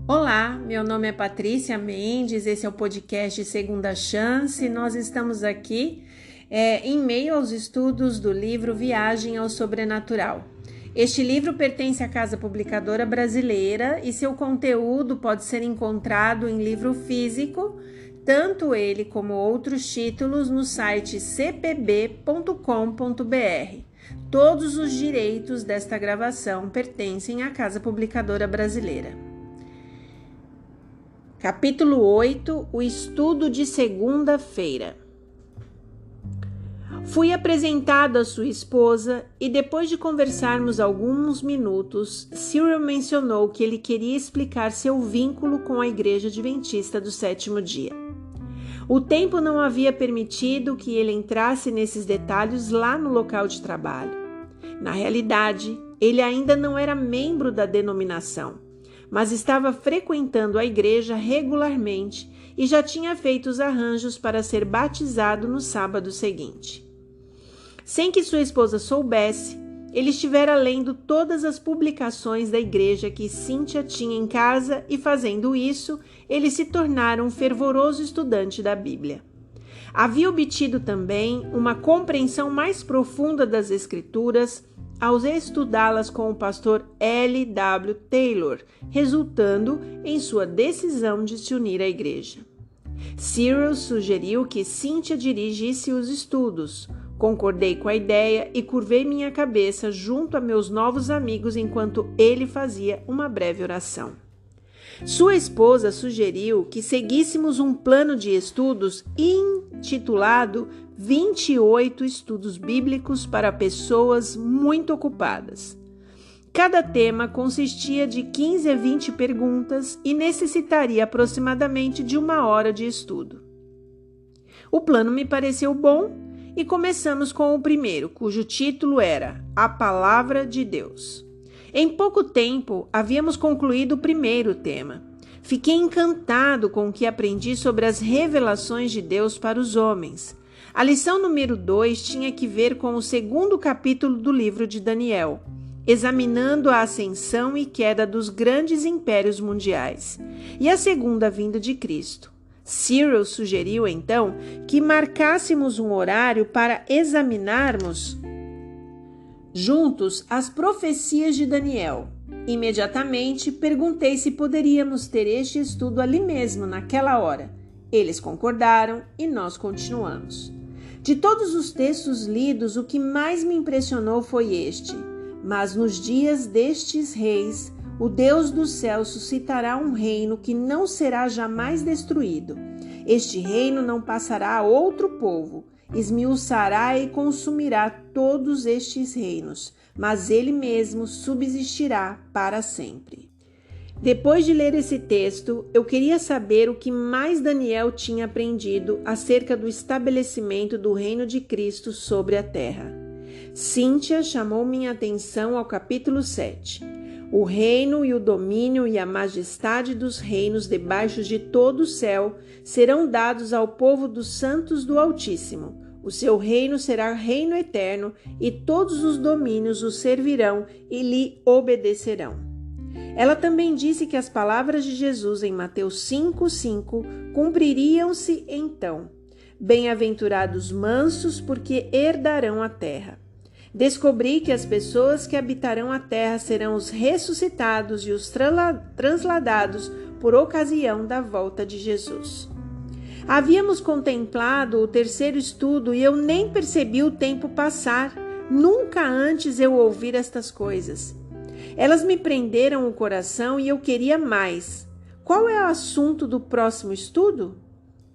Olá, meu nome é Patrícia Mendes, esse é o podcast Segunda Chance. Nós estamos aqui em meio aos estudos do livro Viagem ao Sobrenatural. Este livro pertence à Casa Publicadora Brasileira e seu conteúdo pode ser encontrado em livro físico, tanto ele como outros títulos no site cpb.com.br. Todos os direitos desta gravação pertencem à Casa Publicadora Brasileira. Capítulo 8, o estudo de segunda-feira. Fui apresentado à sua esposa e depois de conversarmos alguns minutos, Cyril mencionou que ele queria explicar seu vínculo com a Igreja Adventista do Sétimo Dia. O tempo não havia permitido que ele entrasse nesses detalhes lá no local de trabalho. Na realidade, ele ainda não era membro da denominação, mas estava frequentando a igreja regularmente e já tinha feito os arranjos para ser batizado no sábado seguinte. Sem que sua esposa soubesse, ele estivera lendo todas as publicações da igreja que Cynthia tinha em casa e, fazendo isso, ele se tornara um fervoroso estudante da Bíblia. Havia obtido também uma compreensão mais profunda das Escrituras ao estudá-las com o pastor L.W. Taylor, resultando em sua decisão de se unir à igreja. Cyril sugeriu que Cynthia dirigisse os estudos. Concordei com a ideia e curvei minha cabeça junto a meus novos amigos enquanto ele fazia uma breve oração. Sua esposa sugeriu que seguíssemos um plano de estudos intitulado 28 Estudos Bíblicos para Pessoas Muito Ocupadas. Cada tema consistia de 15 a 20 perguntas e necessitaria aproximadamente de 1 hora de estudo. O plano me pareceu bom e começamos com o primeiro, cujo título era A Palavra de Deus. Em pouco tempo, havíamos concluído o primeiro tema. Fiquei encantado com o que aprendi sobre as revelações de Deus para os homens. A lição número 2 tinha que ver com o segundo capítulo do livro de Daniel, examinando a ascensão e queda dos grandes impérios mundiais, e a segunda vinda de Cristo. Cyril sugeriu, então, que marcássemos um horário para examinarmos juntos as profecias de Daniel. Imediatamente perguntei se poderíamos ter este estudo ali mesmo, naquela hora. Eles concordaram e nós continuamos. De todos os textos lidos, o que mais me impressionou foi este. Mas nos dias destes reis, o Deus do céu suscitará um reino que não será jamais destruído. Este reino não passará a outro povo, esmiuçará e consumirá todos estes reinos, mas ele mesmo subsistirá para sempre. Depois de ler esse texto, eu queria saber o que mais Daniel tinha aprendido acerca do estabelecimento do reino de Cristo sobre a terra. Cynthia chamou minha atenção ao capítulo 7. O reino e o domínio e a majestade dos reinos debaixo de todo o céu serão dados ao povo dos santos do Altíssimo. O seu reino será reino eterno e todos os domínios o servirão e lhe obedecerão. Ela também disse que as palavras de Jesus em Mateus 5:5 cumpririam-se então. Bem-aventurados mansos, porque herdarão a terra. Descobri que as pessoas que habitarão a terra serão os ressuscitados e os transladados por ocasião da volta de Jesus. Havíamos contemplado o terceiro estudo e eu nem percebi o tempo passar. Nunca antes eu ouvi estas coisas. Elas me prenderam o coração e eu queria mais. Qual é o assunto do próximo estudo?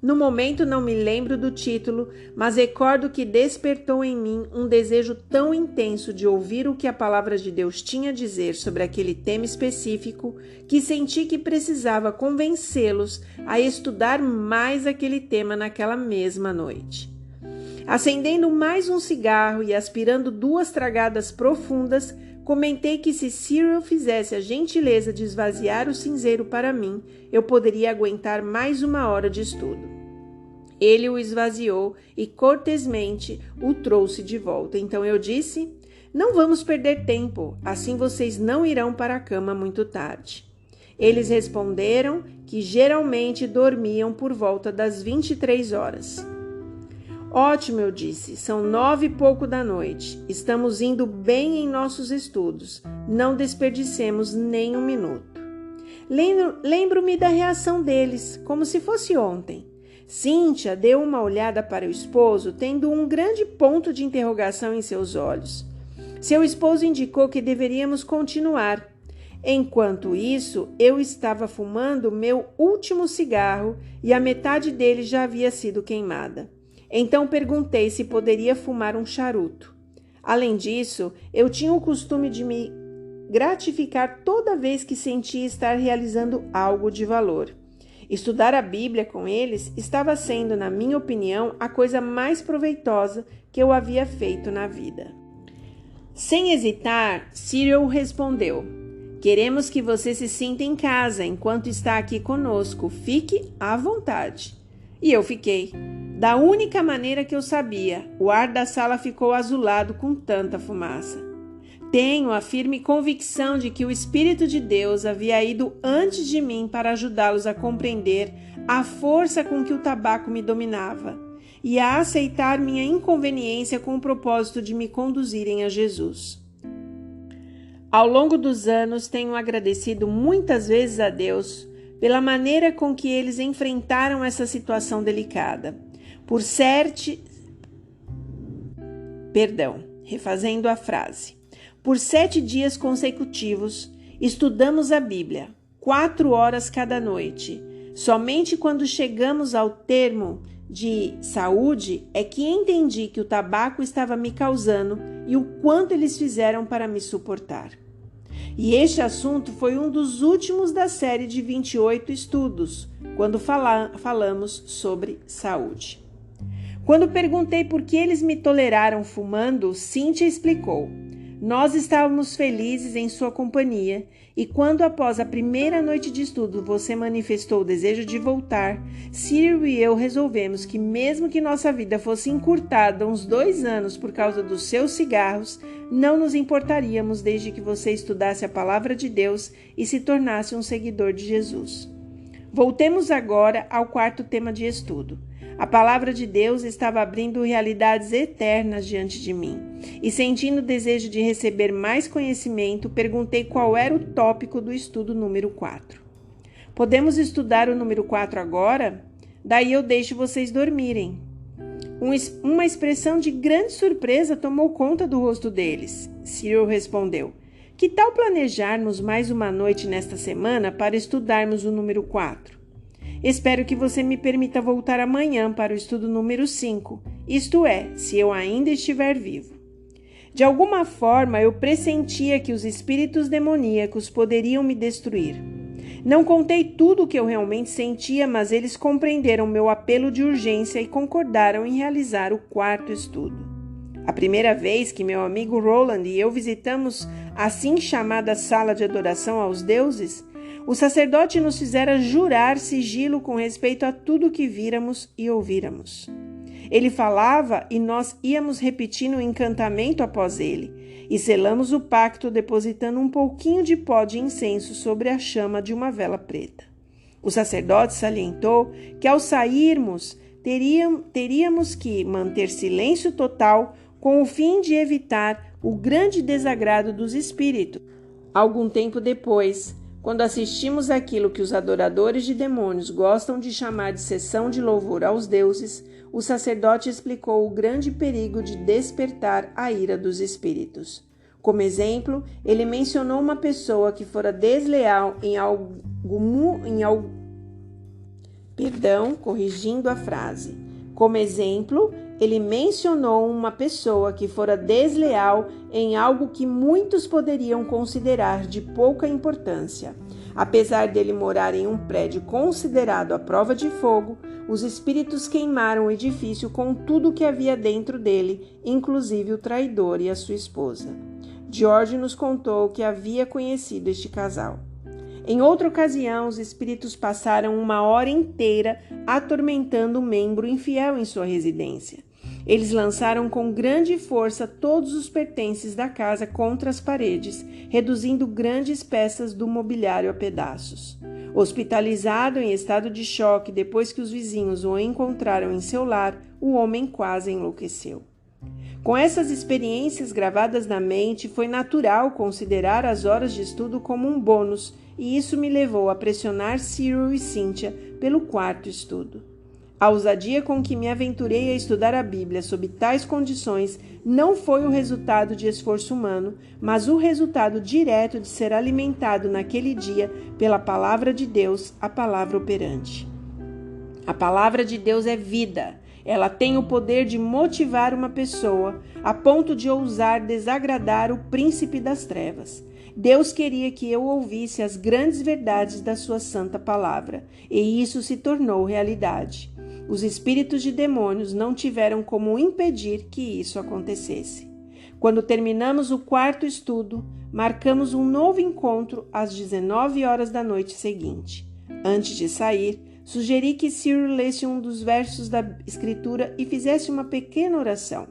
No momento não me lembro do título, mas recordo que despertou em mim um desejo tão intenso de ouvir o que a palavra de Deus tinha a dizer sobre aquele tema específico, que senti que precisava convencê-los a estudar mais aquele tema naquela mesma noite. Acendendo mais um cigarro e aspirando 2 tragadas profundas, comentei que se Cyril fizesse a gentileza de esvaziar o cinzeiro para mim, eu poderia aguentar mais 1 hora de estudo. Ele o esvaziou e cortesmente o trouxe de volta. Então eu disse: não vamos perder tempo, assim vocês não irão para a cama muito tarde. Eles responderam que geralmente dormiam por volta das 23 horas. Ótimo, eu disse, são 9h pouco da noite. Estamos indo bem em nossos estudos. Não desperdicemos nem um minuto. Lembro-me da reação deles, como se fosse ontem. Cíntia deu uma olhada para o esposo, tendo um grande ponto de interrogação em seus olhos. Seu esposo indicou que deveríamos continuar. Enquanto isso, eu estava fumando meu último cigarro e a metade dele já havia sido queimada. Então perguntei se poderia fumar um charuto. Além disso, eu tinha o costume de me gratificar toda vez que sentia estar realizando algo de valor. Estudar a Bíblia com eles estava sendo, na minha opinião, a coisa mais proveitosa que eu havia feito na vida. Sem hesitar, Cyril respondeu: queremos que você se sinta em casa enquanto está aqui conosco. Fique à vontade. E eu fiquei. Da única maneira que eu sabia, o ar da sala ficou azulado com tanta fumaça. Tenho a firme convicção de que o Espírito de Deus havia ido antes de mim para ajudá-los a compreender a força com que o tabaco me dominava e a aceitar minha inconveniência com o propósito de me conduzirem a Jesus. Ao longo dos anos, tenho agradecido muitas vezes a Deus pela maneira com que eles enfrentaram essa situação delicada. Refazendo a frase. Por 7 dias consecutivos, estudamos a Bíblia, 4 horas cada noite. Somente quando chegamos ao termo de saúde é que entendi que o tabaco estava me causando e o quanto eles fizeram para me suportar. E este assunto foi um dos últimos da série de 28 estudos, quando falamos sobre saúde. Quando perguntei por que eles me toleraram fumando, Cíntia explicou. Nós estávamos felizes em sua companhia e quando após a primeira noite de estudo você manifestou o desejo de voltar, Cyril e eu resolvemos que mesmo que nossa vida fosse encurtada uns 2 anos por causa dos seus cigarros, não nos importaríamos desde que você estudasse a palavra de Deus e se tornasse um seguidor de Jesus. Voltemos agora ao 4º tema de estudo. A palavra de Deus estava abrindo realidades eternas diante de mim, e sentindo o desejo de receber mais conhecimento, perguntei qual era o tópico do estudo número 4. Podemos estudar o número 4 agora? Daí eu deixo vocês dormirem. Uma expressão de grande surpresa tomou conta do rosto deles. Cyril respondeu: que tal planejarmos mais uma noite nesta semana para estudarmos o número 4? Espero que você me permita voltar amanhã para o estudo número 5, isto é, se eu ainda estiver vivo. De alguma forma, eu pressentia que os espíritos demoníacos poderiam me destruir. Não contei tudo o que eu realmente sentia, mas eles compreenderam meu apelo de urgência e concordaram em realizar o 4º estudo. A primeira vez que meu amigo Roland e eu visitamos a assim chamada sala de adoração aos deuses, o sacerdote nos fizera jurar sigilo com respeito a tudo o que víramos e ouvíramos. Ele falava e nós íamos repetindo o encantamento após ele, e selamos o pacto depositando um pouquinho de pó de incenso sobre a chama de uma vela preta. O sacerdote salientou que ao sairmos teríamos que manter silêncio total com o fim de evitar o grande desagrado dos espíritos. Algum tempo depois, quando assistimos àquilo que os adoradores de demônios gostam de chamar de sessão de louvor aos deuses, o sacerdote explicou o grande perigo de despertar a ira dos espíritos. Como exemplo, ele mencionou uma pessoa que fora desleal em algo que muitos poderiam considerar de pouca importância. Apesar dele morar em um prédio considerado à prova de fogo, os espíritos queimaram o edifício com tudo o que havia dentro dele, inclusive o traidor e a sua esposa. George nos contou que havia conhecido este casal. Em outra ocasião, os espíritos passaram 1 hora inteira atormentando um membro infiel em sua residência. Eles lançaram com grande força todos os pertences da casa contra as paredes, reduzindo grandes peças do mobiliário a pedaços. Hospitalizado em estado de choque depois que os vizinhos o encontraram em seu lar, o homem quase enlouqueceu. Com essas experiências gravadas na mente, foi natural considerar as horas de estudo como um bônus, e isso me levou a pressionar Cyril e Cynthia pelo quarto estudo. A ousadia com que me aventurei a estudar a Bíblia sob tais condições não foi o resultado de esforço humano, mas o resultado direto de ser alimentado naquele dia pela palavra de Deus, a palavra operante. A palavra de Deus é vida. Ela tem o poder de motivar uma pessoa a ponto de ousar desagradar o príncipe das trevas. Deus queria que eu ouvisse as grandes verdades da sua santa palavra, e isso se tornou realidade. Os espíritos de demônios não tiveram como impedir que isso acontecesse. Quando terminamos o quarto estudo, marcamos um novo encontro às 19 horas da noite seguinte. Antes de sair, sugeri que Cyril lesse um dos versos da Escritura e fizesse uma pequena oração.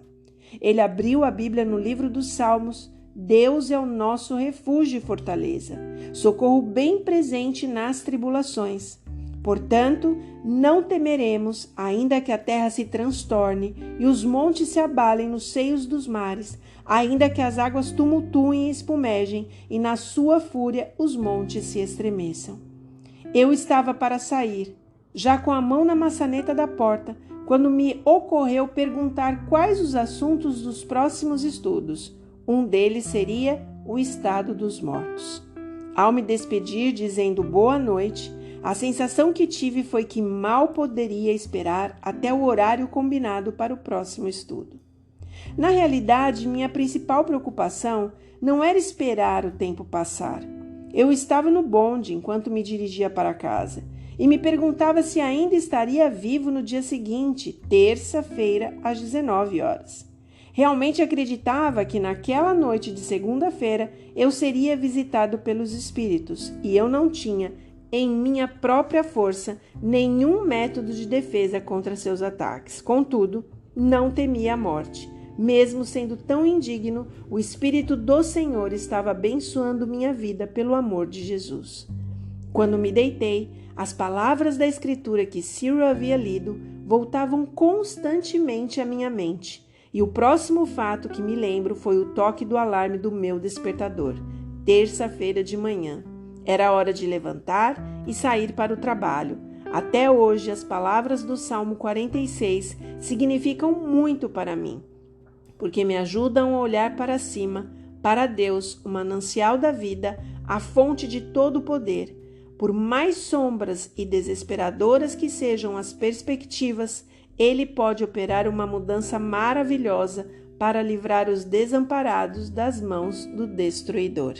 Ele abriu a Bíblia no livro dos Salmos. Deus é o nosso refúgio e fortaleza, socorro bem presente nas tribulações. Portanto, não temeremos, ainda que a terra se transtorne e os montes se abalem nos seios dos mares, ainda que as águas tumultuem e espumejem e na sua fúria os montes se estremeçam. Eu estava para sair, já com a mão na maçaneta da porta, quando me ocorreu perguntar quais os assuntos dos próximos estudos. Um deles seria o estado dos mortos. Ao me despedir dizendo boa noite, a sensação que tive foi que mal poderia esperar até o horário combinado para o próximo estudo. Na realidade, minha principal preocupação não era esperar o tempo passar. Eu estava no bonde enquanto me dirigia para casa e me perguntava se ainda estaria vivo no dia seguinte, terça-feira, às 19 horas. Realmente acreditava que naquela noite de segunda-feira eu seria visitado pelos espíritos e eu não tinha, em minha própria força, nenhum método de defesa contra seus ataques. Contudo, não temia a morte. Mesmo sendo tão indigno, o Espírito do Senhor estava abençoando minha vida pelo amor de Jesus. Quando me deitei, as palavras da Escritura que Cyril havia lido voltavam constantemente à minha mente. E o próximo fato que me lembro foi o toque do alarme do meu despertador, terça-feira de manhã. Era hora de levantar e sair para o trabalho. Até hoje, as palavras do Salmo 46 significam muito para mim, porque me ajudam a olhar para cima, para Deus, o manancial da vida, a fonte de todo o poder. Por mais sombras e desesperadoras que sejam as perspectivas, Ele pode operar uma mudança maravilhosa para livrar os desamparados das mãos do destruidor.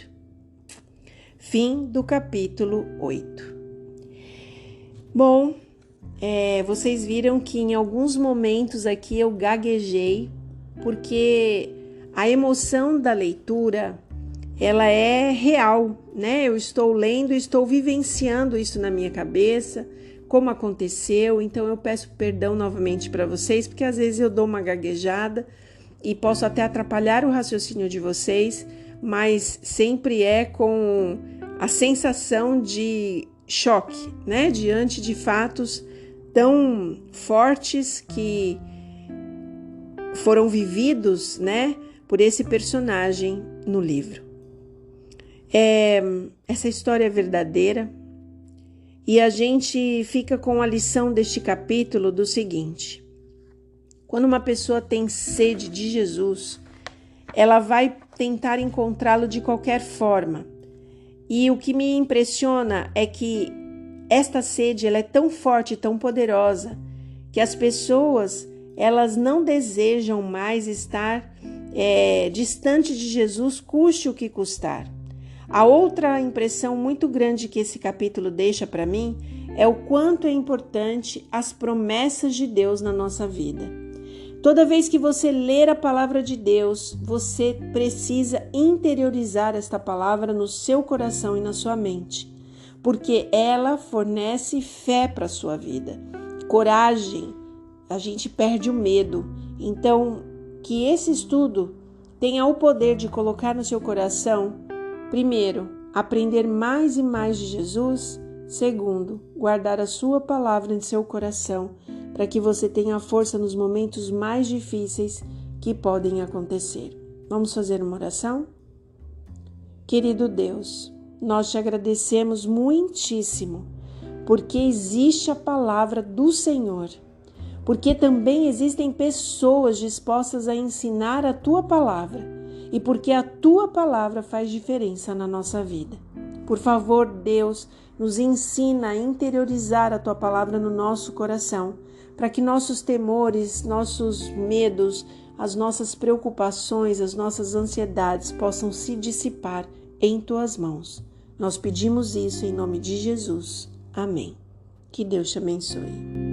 Fim do capítulo 8. Bom, vocês viram que em alguns momentos aqui eu gaguejei, porque a emoção da leitura, ela é real, né? Eu estou lendo, estou vivenciando isso na minha cabeça, como aconteceu, então eu peço perdão novamente para vocês, porque às vezes eu dou uma gaguejada e posso até atrapalhar o raciocínio de vocês, mas sempre é com a sensação de choque, né? Diante de fatos tão fortes que foram vividos, né, por esse personagem no livro. Essa história é verdadeira e a gente fica com a lição deste capítulo do seguinte: quando uma pessoa tem sede de Jesus, ela vai tentar encontrá-lo de qualquer forma. E o que me impressiona é que esta sede ela é tão forte, tão poderosa, que as pessoas elas não desejam mais estar distante de Jesus, custe o que custar. A outra impressão muito grande que esse capítulo deixa para mim é o quanto é importante as promessas de Deus na nossa vida. Toda vez que você ler a palavra de Deus, você precisa interiorizar esta palavra no seu coração e na sua mente, porque ela fornece fé para a sua vida, coragem. A gente perde o medo Então, que esse estudo tenha o poder de colocar no seu coração, primeiro, aprender mais e mais de Jesus, segundo, guardar a sua palavra em seu coração, para que você tenha força nos momentos mais difíceis que podem acontecer. Vamos fazer uma oração? Querido Deus, nós te agradecemos muitíssimo, porque existe a palavra do Senhor, porque também existem pessoas dispostas a ensinar a tua palavra e porque a tua palavra faz diferença na nossa vida. Por favor, Deus, nos ensina a interiorizar a tua palavra no nosso coração, para que nossos temores, nossos medos, as nossas preocupações, as nossas ansiedades possam se dissipar em tuas mãos. Nós pedimos isso em nome de Jesus. Amém. Que Deus te abençoe.